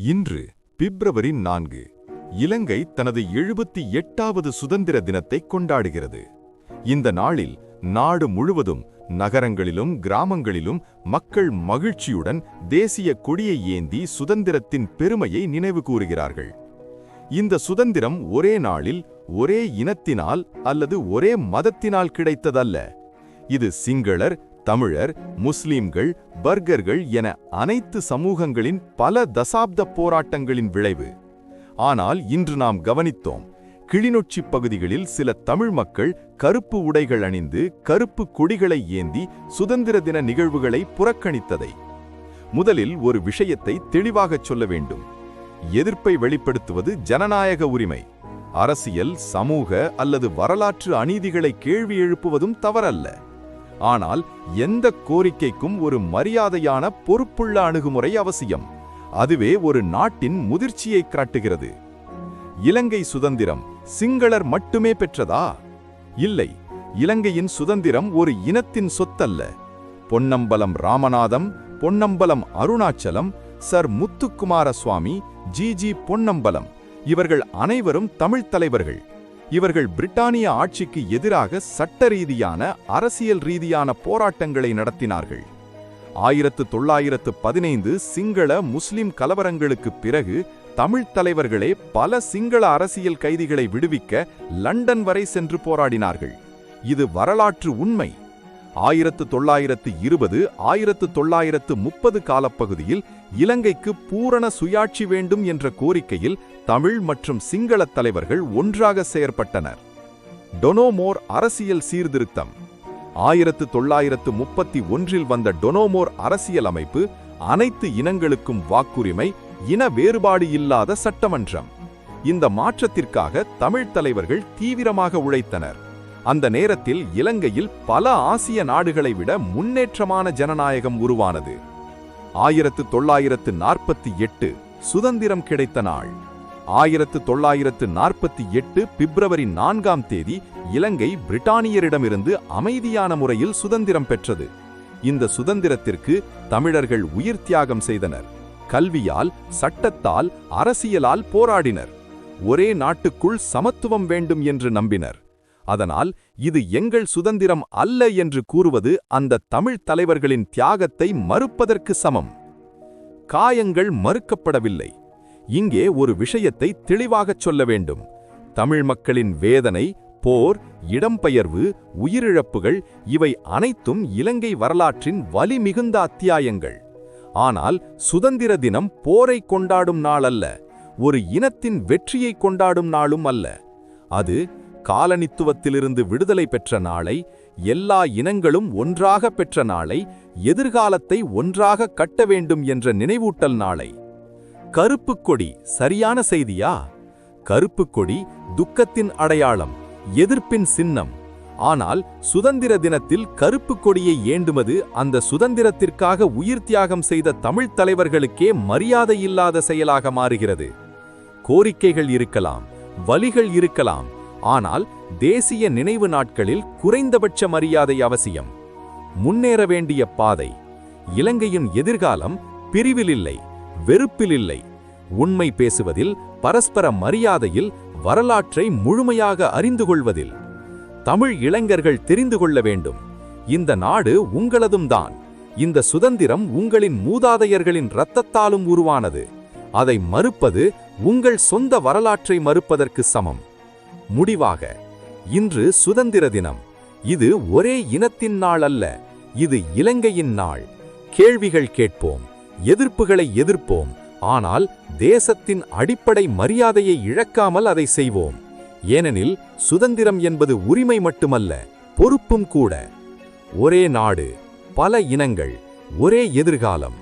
இன்று பிப்ரவரி 4 இலங்கை தனது 78வது சுதந்திர தினத்தை கொண்டாடுகிறது. இந்த நாளில் நாடு முழுவதும் நகரங்களிலும் கிராமங்களிலும் மக்கள் மகிழ்ச்சியுடன் தேசிய கொடியை ஏந்தி சுதந்திரத்தின் பெருமையை நினைவு கூறுகிறார்கள். இந்த சுதந்திரம் ஒரே நாளில் ஒரே இனத்தினால் அல்லது ஒரே மதத்தினால் கிடைத்ததல்ல. இது சிங்களர், தமிழர், முஸ்லிம்கள், பர்கர்கள் என அனைத்து சமூகங்களின் பல தசாப்த போராட்டங்களின் விளைவு. ஆனால் இன்று நாம் கவனித்தோம், கிளிநொச்சி பகுதிகளில் சில தமிழ் மக்கள் கருப்பு உடைகள் அணிந்து கருப்பு கொடிகளை ஏந்தி சுதந்திர தின நிகழ்வுகளை புறக்கணித்ததை. முதலில் ஒரு விஷயத்தை தெளிவாகச் சொல்ல வேண்டும். எதிர்ப்பை வெளிப்படுத்துவது ஜனநாயக உரிமை. அரசியல், சமூக அல்லது வரலாற்று அநீதிகளை கேள்வி எழுப்புவதும் தவறல்ல. ஆனால் எந்த கோரிக்கைக்கும் ஒரு மரியாதையான பொறுப்புள்ள அணுகுமுறை அவசியம். அதுவே ஒரு நாட்டின் முதிர்ச்சியை காட்டுகிறது. இலங்கை சுதந்திரம் சிங்களர் மட்டுமே பெற்றதா? இல்லை. இலங்கையின் சுதந்திரம் ஒரு இனத்தின் சொத்தல்ல. பொன்னம்பலம் ராமநாதம், பொன்னம்பலம் அருணாச்சலம், சர் முத்துக்குமார சுவாமி, ஜி பொன்னம்பலம் இவர்கள் அனைவரும் தமிழ்த் தலைவர்கள். இவர்கள் பிரிட்டானிய ஆட்சிக்கு எதிராக சட்ட ரீதியான, அரசியல் ரீதியான போராட்டங்களை நடத்தினார்கள். 1915 சிங்கள முஸ்லிம் கலவரங்களுக்குப் பிறகு தமிழ்த் தலைவர்களே பல சிங்கள அரசியல் கைதிகளை விடுவிக்க லண்டன் வரை சென்று போராடினார்கள். இது வரலாற்று உண்மை. 1920, 1930 காலப்பகுதியில் இலங்கைக்கு பூரண சுயாட்சி வேண்டும் என்ற கோரிக்கையில் தமிழ் மற்றும் சிங்கள தலைவர்கள் ஒன்றாக செயற்பட்டனர். டொனோமோர் அரசியல் சீர்திருத்தம். 1931 வந்த டொனோமோர் அரசியல் அமைப்பு அனைத்து இனங்களுக்கும் வாக்குரிமை, இன வேறுபாடு இல்லாத சட்டமன்றம். இந்த மாற்றத்திற்காக தமிழ்த் தலைவர்கள் தீவிரமாக உழைத்தனர். அந்த நேரத்தில் இலங்கையில் பல ஆசிய நாடுகளை விட முன்னேற்றமான ஜனநாயகம் உருவானது. 1948 சுதந்திரம் கிடைத்த நாள். 1948 பிப்ரவரி 4 இலங்கை பிரிட்டானியரிடமிருந்து அமைதியான முறையில் சுதந்திரம் பெற்றது. இந்த சுதந்திரத்திற்கு தமிழர்கள் உயிர் தியாகம் செய்தனர். கல்வியால், சட்டத்தால், அரசியலால் போராடினர். ஒரே நாட்டுக்குள் சமத்துவம் வேண்டும் என்று நம்பினர். அதனால் இது எங்கள் சுதந்திரம் அல்ல என்று கூறுவது அந்த தமிழ் தலைவர்களின் தியாகத்தை மறுப்பதற்கு சமம். காயங்கள் மறுக்கப்படவில்லை. இங்கே ஒரு விஷயத்தை தெளிவாகச் சொல்ல வேண்டும். தமிழ் மக்களின் வேதனை, போர், இடம்பெயர்வு, உயிரிழப்புகள் இவை அனைத்தும் இலங்கை வரலாற்றின் வலி மிகுந்த அத்தியாயங்கள். ஆனால் சுதந்திர தினம் போரை கொண்டாடும் நாள் அல்ல, ஒரு இனத்தின் வெற்றியை கொண்டாடும் நாளும் அல்ல. அது காலனித்துவத்திலிருந்து விடுதலை பெற்ற நாளை, எல்லா இனங்களும் ஒன்றாக பெற்ற நாளை, எதிர்காலத்தை ஒன்றாக கட்ட வேண்டும் என்ற நினைவூட்டல் நாளை. கருப்பு கொடி சரியான செய்தியா? கருப்பு கொடி துக்கத்தின் அடையாளம், எதிர்ப்பின் சின்னம். ஆனால் சுதந்திர தினத்தில் கருப்பு கொடியை ஏந்துவது அந்த சுதந்திரத்திற்காக உயிர் தியாகம் செய்த தமிழ்த் தலைவர்களுக்கே மரியாதை இல்லாத செயலாக மாறுகிறது. கோரிக்கைகள் இருக்கலாம், வலிகள் இருக்கலாம், ஆனால் தேசிய நினைவு நாட்களில் குறைந்தபட்ச மரியாதை அவசியம். முன்னேற வேண்டிய பாதை. இலங்கையின் எதிர்காலம் பிரிவில் இல்லை, வெறுப்பில் இல்லை. உண்மை பேசுவதில், பரஸ்பர மரியாதையில், வரலாற்றை முழுமையாக அறிந்து கொள்வதில். தமிழ் இளைஞர்கள் தெரிந்து கொள்ள வேண்டும், இந்த நாடு உங்களதும் தான். இந்த சுதந்திரம் உங்களின் மூதாதையர்களின் இரத்தத்தாலும் உருவானது. அதை மறுப்பது உங்கள் சொந்த வரலாற்றை மறுப்பதற்கு சமம். முடிவாக, இன்று சுதந்திர தினம். இது ஒரே இனத்தின் நாள் அல்ல, இது இலங்கையின் நாள். கேள்விகள் கேட்போம், எதிர்ப்புகளை எதிர்ப்போம், ஆனால் தேசத்தின் அடிப்படை மரியாதையை இழக்காமல் அதை செய்வோம். ஏனெனில் சுதந்திரம் என்பது உரிமை மட்டுமல்ல, பொறுப்பும் கூட. ஒரே நாடு, பல இனங்கள், ஒரே எதிர்காலம்.